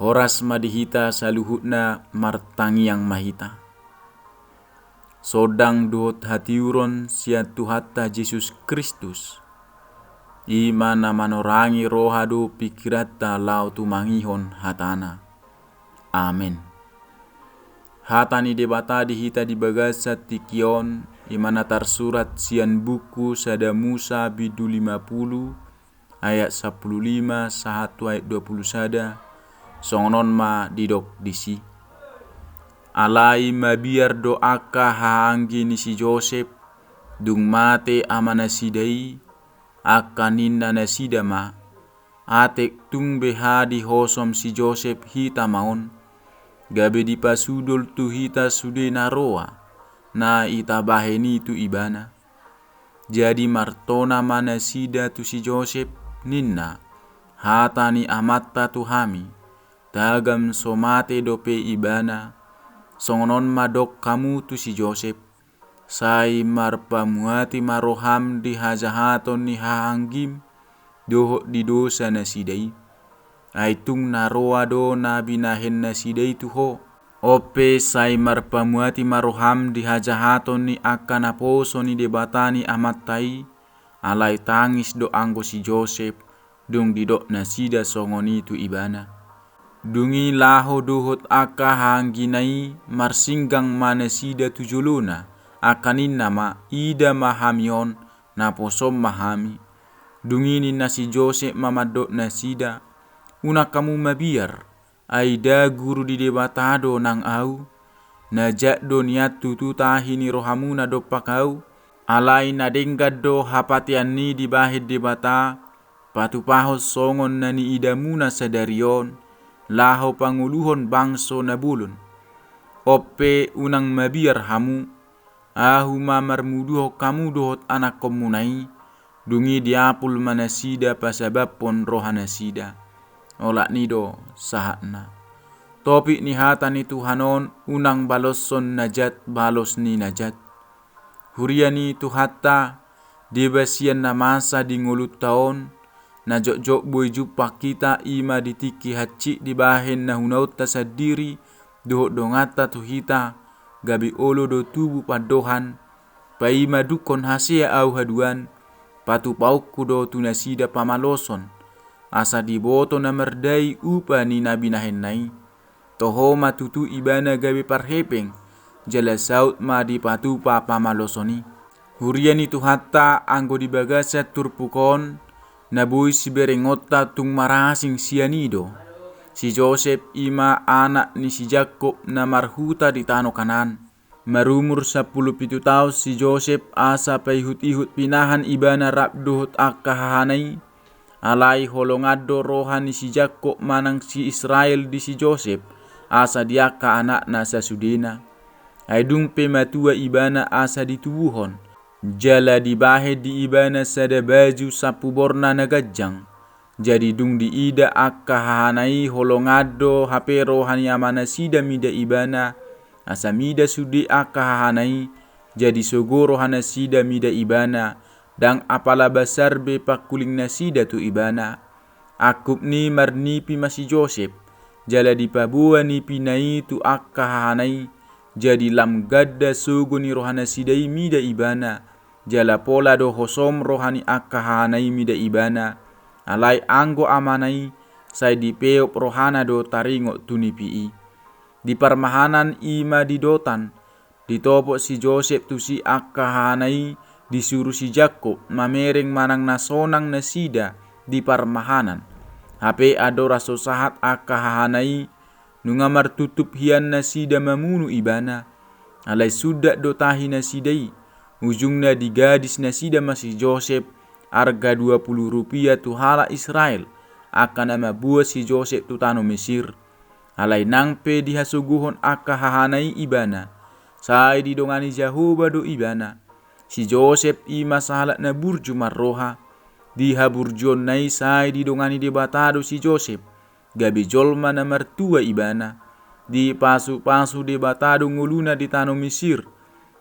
horas madihita saluhutna martangi yang mahita. Sodang duhot hatiuron sia Tuhatta Yesus Kristus. Imana manorangi rohado pikiratta lau tumangihon hatana. Amin. Hatani debata dihita di bagasa tikion imana tarsurat sian buku sada Musa bidu 50 ayat 15 sahatu ayat 21 songonon ma didok disi. Alai mabiar doaka haanggi ni si Joseph dung mate amana sidai akaninna na sidama atek tung behadi hosom si Joseph hita maon gabe di pasudol tu hita sude naroa na ita baheni tu ibana. Jadi martona mana sida tu si Joseph ninna hatani amatta tu hami tagam somate dope ibana songonon madok kamu tu si Joseph sai marpamuati maroham di hajahaton ni haanggim doho di dosa na sidai aitung naroa do nabi nahen na sidai tu ho ope sai marpamuati maroham di hajahaton ni akan aposo ni debatani amattai alai tangis do anggo si Joseph dung didok na sida songoni tu ibana. Dungi laho dohot aka hangginai marsinggang mana sida tujuluna akanin nama ida mahamion na posom mahami. Dungi ni nasi Joseph mamadok na sida una kamu mabiar aida guru di debatado nang au najak do niat tutu tahini rohamuna do pakau alai nadenggad do hapatian ni dibahid debata patu pahos songon nani idamuna sadarion laho panguluhon bangso nabulun. Ope unang mabiar hamu, ahu mamar muduho kamu dohot anak komunai, dungi diapul manasida pasabab pon rohana sida. Olak nido sahatna. Topik ni hatan itu hanon unang baloson najat balos ni najat. Huriani tu hatta debasian namasa di ngulut taon, na jok-jok boy jupa kita ima ditiki haci di bahen na hunaut tasadiri dohot dongata tu hita gabi olo do tubu padohan paima dukon hasia au haduan patu pauku do tunasida pamaloson asa diboto na merdai upa ni nabi nahenai toho matutu ibana gabi parhepeng jala saut ma di patu pa pamalosoni. Huriani tu hatta anggo di bagasa turpukon nabui si berengota tung marasing sianido. Si Joseph ima anak ni si Jakob na marhuta di tano kanan. Marumur 17 tahun si Joseph asa paihut-ihut pinahan ibana rabduhut akahanai. Alai holongado rohan ni si Jakob manang si Israel di si Joseph asa diaka anak na sasudena. Aidung pematua ibana asa ditubuhon. Jala dibahe di ibana sada baju sapu borna nagajang. Jadi dung di ida akka hahanai holongado hape rohani amana sida mida ibana. Asa mida sudi akka hahanai. Jadi sogo rohana sida mida ibana. Dang apala basar be pakuling nasida tu ibana. Akup ni marnipi masih Joseph. Jala dipabua ni pinai tu akka hahanai. Jadi lam gadda sogo ni rohana sidai mida ibana. Jala pola do hosom rohani akahanai mida ibana. Alai anggo amanai sai dipeop rohana do taringo tunipi. Di parmahanan ima didotan. Ditopok si Joseph tu si akahanai disuruh si Jakob mamereng manang nasonang nasida di parmahanan. Hape ado raso sahat akahanai nungamar tutup hian nasida mamunu ibana. Alai sudak do tahi nasidai. Ujungnya di gadis nasida masih Joseph harga 20 rupiah tu hala Israel akan nama buah si Joseph tu tano Mesir. Alai nangpe dihasuguhon akka hahanai ibana. Sai didongani Jahoba do ibana. Si Joseph ima sahalat na burju marroha. Diha burjon nai sai didongani debatado si Joseph. Gabi jolma na mertua ibana. Di pasu-pasu debatado nguluna di tano Mesir.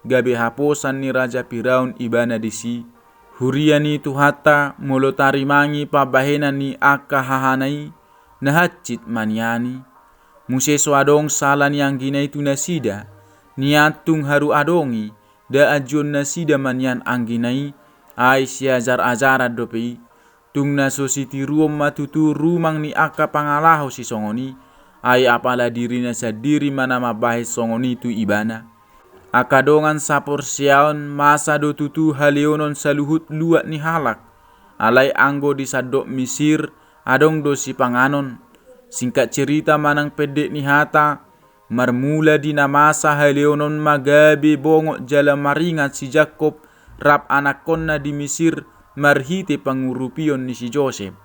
Gabe haposan ni Raja Firaun ibana disi. Huriani tu hatta molo tarimangi pabahenan ni akka hahanai. Nahacit maniani. Muse so adong salan yang gina itu nasida, niatung haru adongi, da ajon nasida manyan angginai, ai siajar ajaran dopei, tung naso siti ruom matutu rumang ni aka pangalaho si songoni, ai apala diri nasa diri mana mabahis songoni tu ibana. Akadongan sapor siaon masa do tutu haleonon saluhut luat ni halak, alai anggo di sadok Misir adong do si panganon. Singkat cerita manang pedek ni hata, marmula di namasa haleonon magabe bongok jala maringat si Jakob rap anakonna di Misir marhite pangurupion ni si Joseph.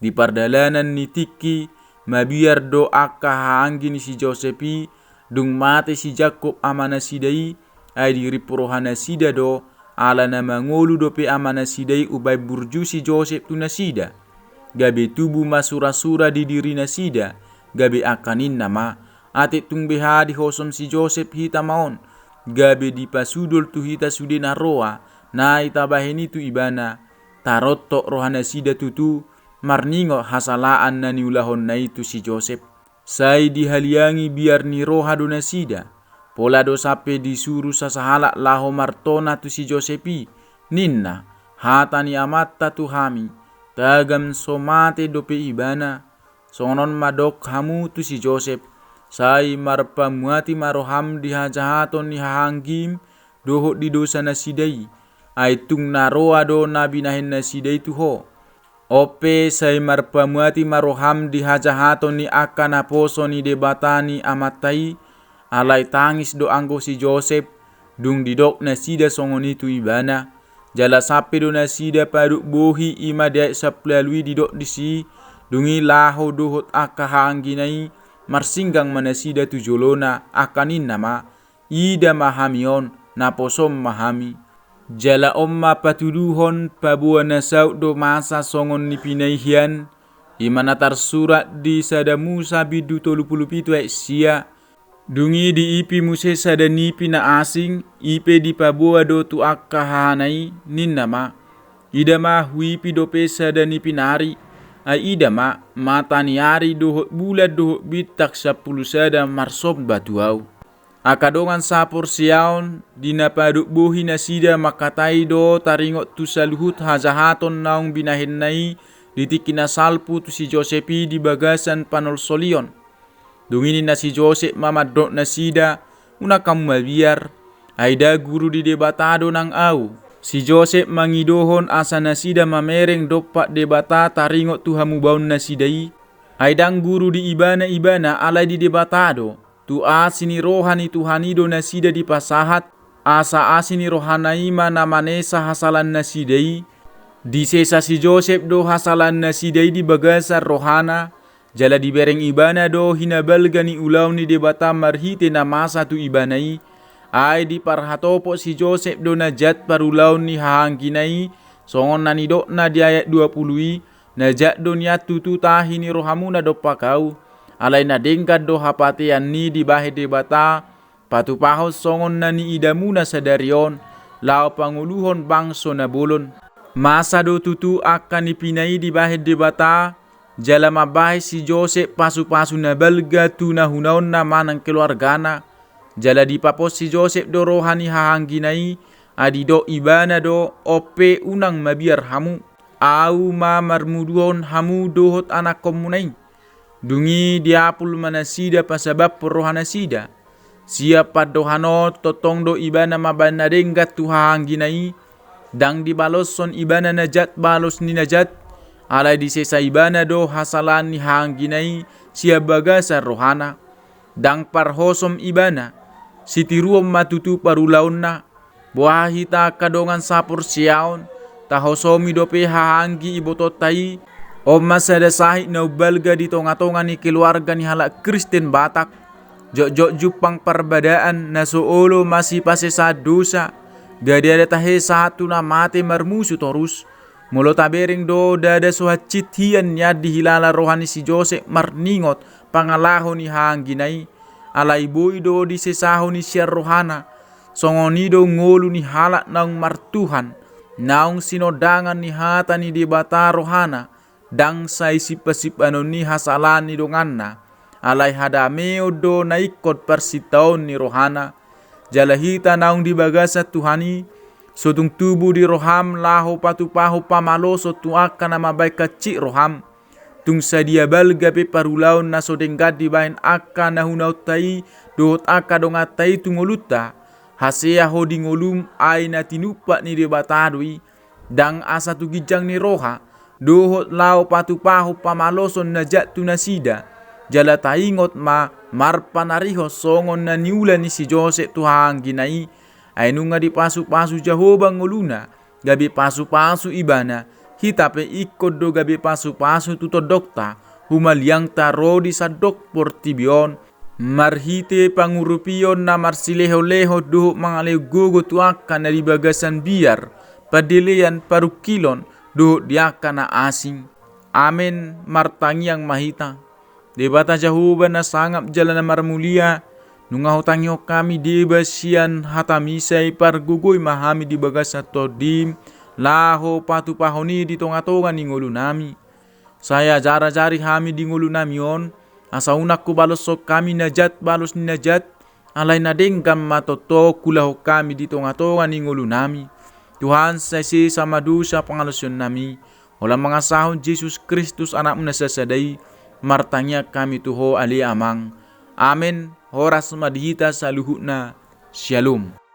Di pardalanan ni Tiki mabiar do akka haanggi ni si Josephi dung mate si Jakob amana sidai ay diri purohana sida do ala na mangolu dope amana sidai ubay burju si Joseph tu nasida. Gabe tubu masura-sura di diri nasida, gabe akanin nama, ate tung beha di hosom si Joseph hita maon, gabe di pasudol tu hita sude na roa, na itabaheni tu ibana, tarotok rohana sida tutu, marningo hasalaan na niulahon na itu si Joseph. Sai dihaliangi biar ni roha do nasida, pola do sape disuruh sasahalak laho martona tu si Josephi, ninna, hata ni amatta tu hami, tagam somate dope ibana, sonon madok hamu tu si Joseph, sai marpamuati maroham dihajahaton ni hahanggim, dohot di dosa nasidai, ay tung naroa do nabinahin nasidai tu ho. Ope sai marpamuati maroham dihajahaton ni akan aposo ni debatani amatai, alai tangis do anggo si Joseph, dung didok nasida songoni tu ibana, jala sape do nasida paduk bohi ima daik saplalui didok disi, dungi laho dohot aka haangginai, marsinggang manasida tu jolona akanin nama, ida mahamion, naposom mahami. Jala omma patuduhon pabua nasauk do masa songon ni pinaihian, imana tarsurat di sada Musa bidu 30 ayat sia, dungi di ipi muse sada nipi na asing, ipe di pabua do tu akka hahanai, ninnama, idama huipi dope sada nipi nari, ay idama mata niari dohot bulat dohot bitak 10 sada marsob batuau. Akadongan sapor siaon dinapaduk bohi nasida makatai do taringot tu saluhut hajahaton naung binahin nai ditikina salpu tu si Josephi di bagasan panol solion. Dungini na si Joseph mamadok nasida unakam mabiar aida guru di debatado nang au. Si Joseph mangidohon asa nasida mamereng dopak debata taringot tu hamubaun nasidai. Aidang guru di ibana alai di debatado. Tu asini rohani Tuhanido nasida di pasahat, asa asini rohanai mana manesa hasalan nasidai, di sesa si Joseph do hasalan nasidai di bagasar rohana, jala di bereng ibana do hinabalgani ulau ni debata marhite na masa tu ibanai, ay di parhatopo si Joseph do najat parulau ni hahangkinai, songon nanidok na di ayat 20, najat do niat tutu tahini rohamuna do pakau, alai na dengkat do hapatian ni di bahe debata, patu pahos songon na ni idamuna sadarion, lao panguluhon bangso na bolon. Masa do tutu akan dipinai di bahe debata, jala mabahe si Joseph pasu-pasu na balga tu na hunaon na manang keluargana, jala dipapos si Joseph do rohani hahangginai, adido ibana do ope unang mabiar hamu, au ma marmuduhon hamu dohot anak komunai. Dungi diapul manasida pasabab rohana sida, siapa dohano totong do ibana mabana denggat tu hahangginai, dang dibalosson ibana najat balos ni najat, alai disesa ibana do hasalan ni hahangginai siap bagasar rohana, dang parhosom ibana, sitiruom matutu parulaonna, buahita kadongan sapur siaon, tahosomi dope hahanggi ibototai, o masada sahit na ubalga di tonga-tonga ni keluarga ni halak Kristen Batak, jok-jok jupang perbedaan na soolo masih pase sa dosa, gadi ada tahe satu na mate marmusu torus, mulo tabering do dada sohacit hian ya dihilala rohani si Joseph marningot pangalaho ni hangginai, alai boy do di sesaho ni siar rohana, songonido ngolu ni halak naung martuhan, naung sinodangan ni hata ni debata rohana, dang sai sipa-sipa ni hasalan ni donganna, alai hadameo do na ikot persitaon ni rohana. Jalahita naung di bagasa Tuhani, sotung tubuh di roham laho patu-paho pamaloso tuaka nama baik kecik roham. Tung sadia balga pe parulaun na sodenggat di bahin aka na hunau tai dohot aka dong atai tungoluta. Hasea ho di ngolum ai na tinupak ni debatadui. Dang asa tu gijang ni roha dohot lao patu-paho pamaloson na jatu nasida. Jala taingot ma marpanariho songon na niula ni si Jose Tuhan ginai. Ainunga di pasu-pasu Jehovah ngoluna, gabi pasu-pasu ibana. Hitape ikod do gabi pasu-pasu tuto dokta, humaliang taro di sadok portibion. Marhite pangurupion na marsileho-leho dohok mangaleo gogo tuaka na di bagasan biar, padelean parukilon dohok diaka na asing. Amen martangiang mahita. Debata Jehovah na sangap jalan na marmulia, nunga hotangyo kami debasian hatamisay pargugoy mahami di bagasa todim, laho patu-pahoni di tonga-tonga ni ngulu nami. Saya jara-jari hami di ngulu nami on, asa unak ku balos sok kami najat balos ni najat, alay na denggam matoto kulaho kami di tonga-tonga ni ngulu nami. Tuhan saya sama dosa pangalusyon nami, olah mga sahon Jesus Kristus anak nasasadai, martanya kami tuho ali amang. Amen. Horas madihita sa luhut na. Shalom.